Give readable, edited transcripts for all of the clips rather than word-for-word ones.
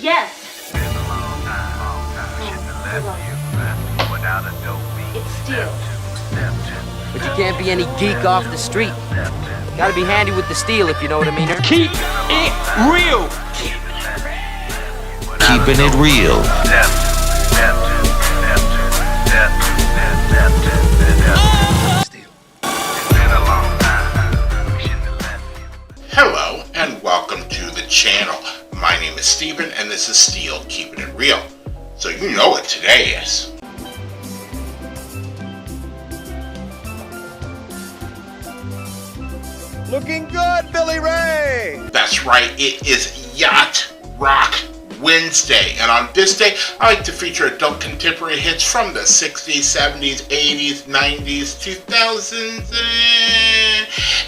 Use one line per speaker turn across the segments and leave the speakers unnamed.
Yes. It's steel.
But you can't be any geek off the street. Gotta be handy with the steel, if you know what I mean.
Keep it real.
Keeping it real.
Hello and welcome to the channel. My name is Steven and this is Steel Keeping It Real. So you know what today is.
Looking good, Billy Ray!
That's right, it is Yacht Rock Wednesday. And on this day, I like to feature adult contemporary hits from the 60s, 70s, 80s, 90s, 2000s,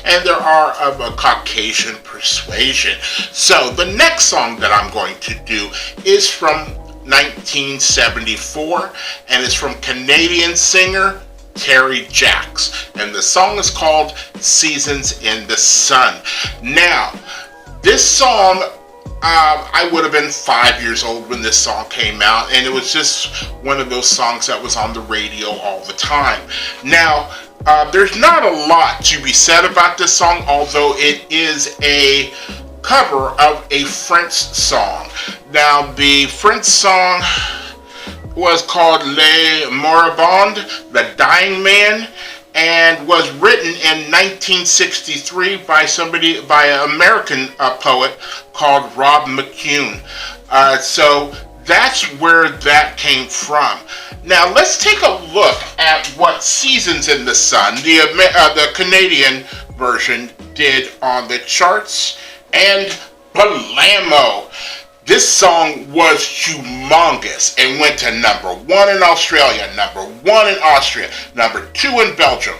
and there are of a Caucasian persuasion. So the next song that I'm going to do is from 1974, and it's from Canadian singer Terry Jacks, and the song is called Seasons in the Sun. Now, this song, I would have been 5 years old when this song came out, and it was just one of those songs that was on the radio all the time. Now, there's not a lot to be said about this song, although it is a cover of a French song. Now, the French song was called Les Moribonds, The Dying Man, and was written in 1963 by an American poet called Rob McCune. So that's where that came from. Now let's take a look at what Seasons in the Sun, the Canadian version, did on the charts. And blammo! This song was humongous and went to number 1 in Australia, number 1 in Austria, number 2 in Belgium,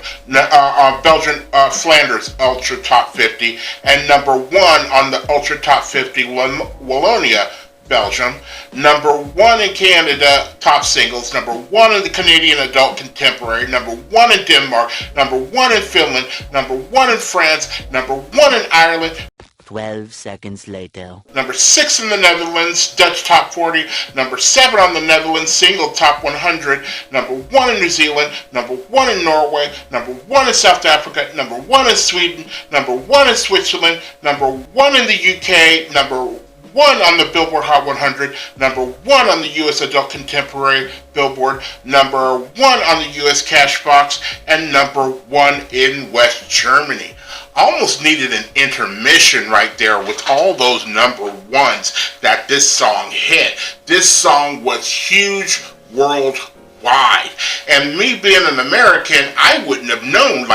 Flanders Ultra Top 50, and number 1 on the Ultra Top 50 Wallonia, Belgium, number 1 in Canada Top Singles, number 1 in the Canadian Adult Contemporary, number 1 in Denmark, number 1 in Finland, number 1 in France, number 1 in Ireland,
12 seconds later.
number 6 in the Netherlands, Dutch Top 40, number 7 on the Netherlands Single Top 100, number 1 in New Zealand, number 1 in Norway, number 1 in South Africa, number 1 in Sweden, number 1 in Switzerland, number 1 in the UK, number 1 on the Billboard Hot 100, number 1 on the US Adult Contemporary Billboard, number 1 on the US Cashbox, and number 1 in West Germany. I almost needed an intermission right there with all those number ones that this song hit. This song was huge worldwide. And me being an American, I wouldn't have known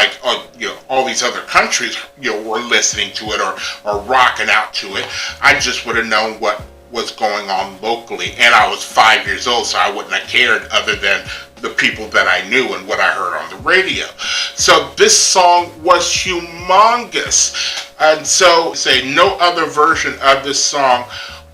all these other countries were listening to it or rocking out to it. I just would have known what was going on locally. And I was 5 years old, so I wouldn't have cared other than the people that I knew and what I heard on the radio. So this song was humongous. And so no other version of this song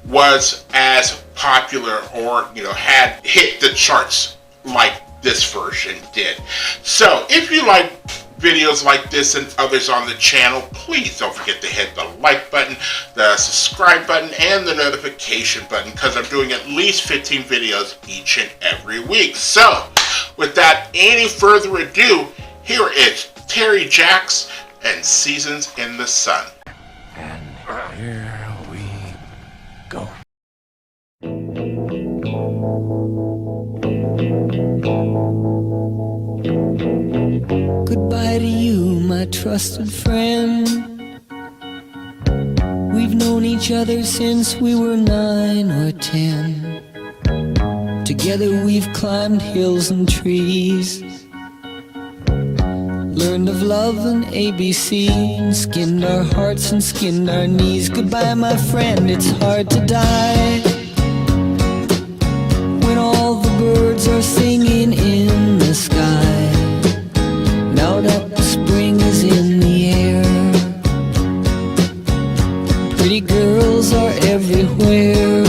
was as popular or had hit the charts like this version did. So if you like videos like this and others on the channel, please don't forget to hit the like button, the subscribe button, and the notification button, because I'm doing at least 15 videos each and every week. So without any further ado, here is Terry Jacks and Seasons in the Sun.
And here we go.
Goodbye to you, my trusted friend. We've known each other since we were 9 or 10. Together we've climbed hills and trees, learned of love and ABC, and skinned our hearts and skinned our knees. Goodbye, my friend, it's hard to die when all the birds are singing in the sky. Now that the spring is in the air, pretty girls are everywhere.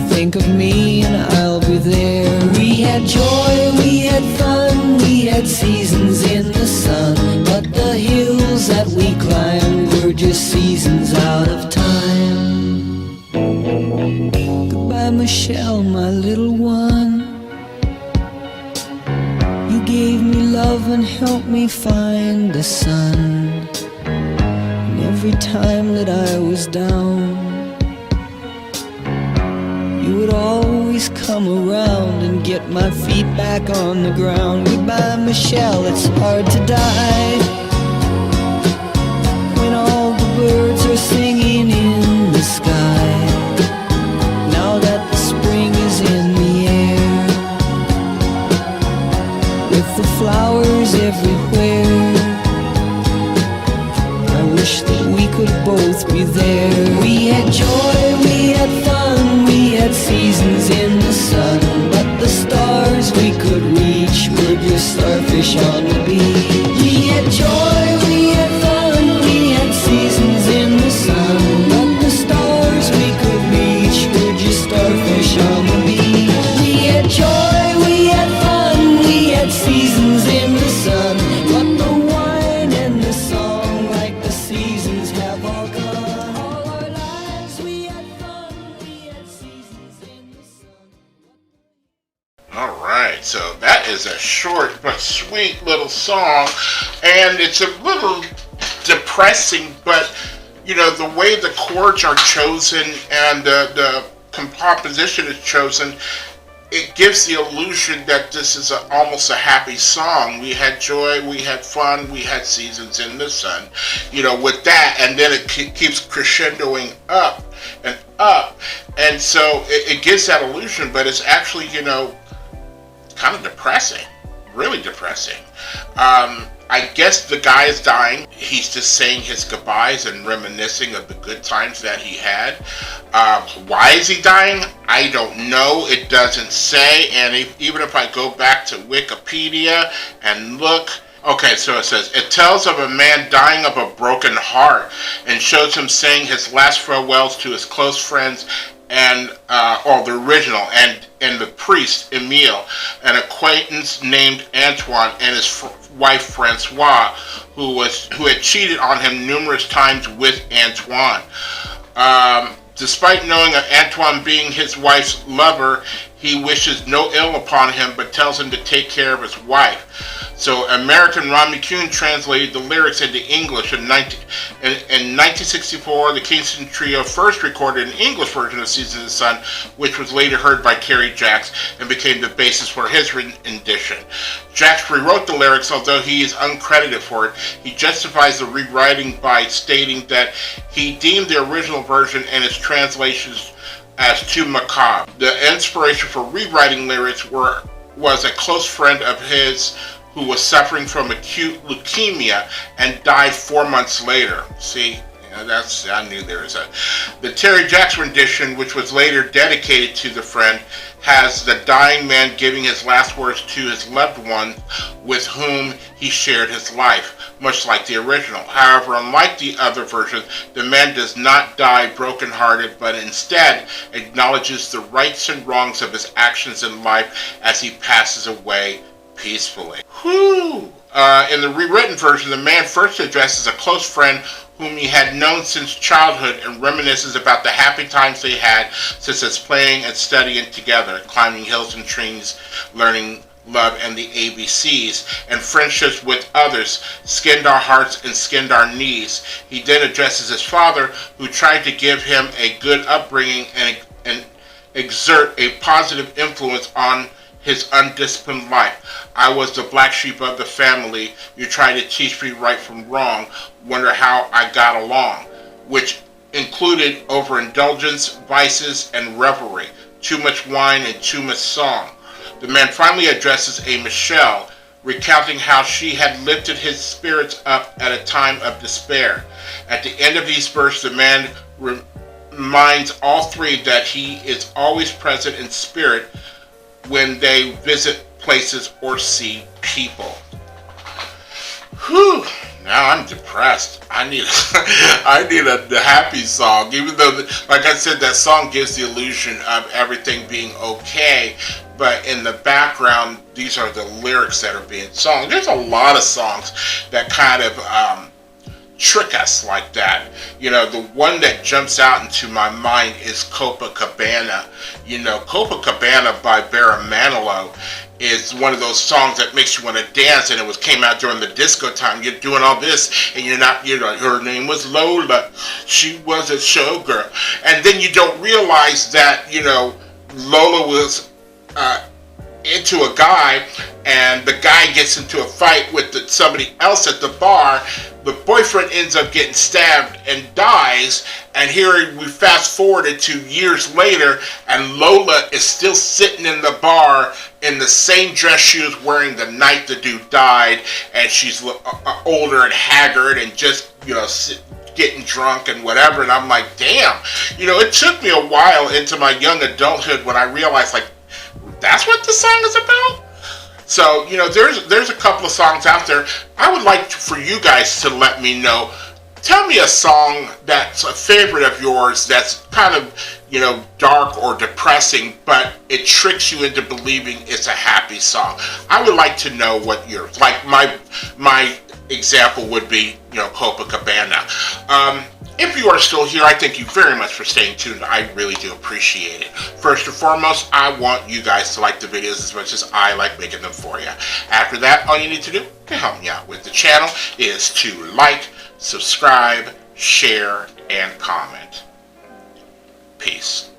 Think of me and I'll be there. We had joy, we had fun, we had seasons in the sun, but the hills that we climbed were just seasons out of time. Michelle, my little one. You gave me love and helped me find the sun. And every time that I was down, you would always come around and get my feet back on the ground. Goodbye, Michelle, it's hard to die when all the birds are singing in the sky. Now that the spring is in the air, with the flowers everywhere, I wish that we could both be there. We had joy, we had fun, we had seasons in the sun, but the stars we could reach were just starfish on the beach. We had joy, we had fun, we had seasons in the sun, but the stars we could reach were just starfish on the beach. We had joy, we had fun, we had seasons in the sun, but the wine and the song, like the seasons, have all gone. All our lives we had fun, we had seasons in the sun.
Alright, so that is a short but sweet little song, and it's a little depressing, but you know, the way the chords are chosen and the composition is chosen, it gives the illusion that this is almost a happy song. We had joy, we had fun, we had seasons in the sun, you know, with that, and then it keeps crescendoing up, and so it gives that illusion, but it's actually, you know, kind of depressing, really depressing. I guess the guy is dying. He's just saying his goodbyes and reminiscing of the good times that he had. Why is he dying? I don't know. It doesn't say. And even if I go back to Wikipedia and look, okay, so it says, it tells of a man dying of a broken heart and shows him saying his last farewells to his close friends and, or the original, and the priest, Emile, an acquaintance named Antoine, and his wife, Francois, who had cheated on him numerous times with Antoine. Despite knowing of Antoine being his wife's lover, he wishes no ill upon him, but tells him to take care of his wife. So American Ron McCune translated the lyrics into English in 1964. The Kingston Trio first recorded an English version of Seasons in the Sun, which was later heard by Kerry Jacks and became the basis for his rendition. Jacks rewrote the lyrics, although he is uncredited for it. He justifies the rewriting by stating that he deemed the original version and its translations as too macabre. The inspiration for rewriting lyrics was a close friend of his who was suffering from acute leukemia and died 4 months later. See, I knew there was the Terry Jacks rendition, which was later dedicated to the friend, has the dying man giving his last words to his loved one with whom he shared his life, much like the original. However, unlike the other versions, the man does not die brokenhearted, but instead acknowledges the rights and wrongs of his actions in life as he passes away peacefully. Whew! In the rewritten version, the man first addresses a close friend whom he had known since childhood and reminisces about the happy times they had, such as playing and studying together, climbing hills and trees, learning love and the ABCs, and friendships with others, skinned our hearts and skinned our knees. He then addresses his father, who tried to give him a good upbringing and exert a positive influence on his undisciplined life. I was the black sheep of the family. You tried to teach me right from wrong. Wonder how I got along. Which included overindulgence, vices, and revelry. Too much wine and too much song. The man finally addresses a Michelle, recounting how she had lifted his spirits up at a time of despair. At the end of these verses, the man reminds all three that he is always present in spirit when they visit places or see people. Whew! Now I'm depressed. I need a happy song, even though, like I said, that song gives the illusion of everything being okay, but in the background, these are the lyrics that are being sung. There's a lot of songs that kind of trick us like that. You know, the one that jumps out into my mind is Copacabana. You know, Copacabana by Barry Manilow is one of those songs that makes you want to dance, and it came out during the disco time. You're doing all this, and her name was Lola. She was a showgirl. And then you don't realize that, you know, Lola was into a guy, and the guy gets into a fight with somebody else at the bar. The boyfriend ends up getting stabbed and dies, and here we fast forwarded to years later, and Lola is still sitting in the bar in the same dress she was wearing the night the dude died, and she's older and haggard and just, you know, getting drunk and whatever. And I'm like, damn, you know, it took me a while into my young adulthood when I realized, like, that's what this song is about. So, you know, there's a couple of songs out there. I would like for you guys to let me know. Tell me a song that's a favorite of yours that's kind of, you know, dark or depressing, but it tricks you into believing it's a happy song. I would like to know what yours, like my example would be, you know, Copacabana. If you are still here, I thank you very much for staying tuned. I really do appreciate it. First and foremost, I want you guys to like the videos as much as I like making them for you. After that, all you need to do to help me out with the channel is to like, subscribe, share, and comment. Peace.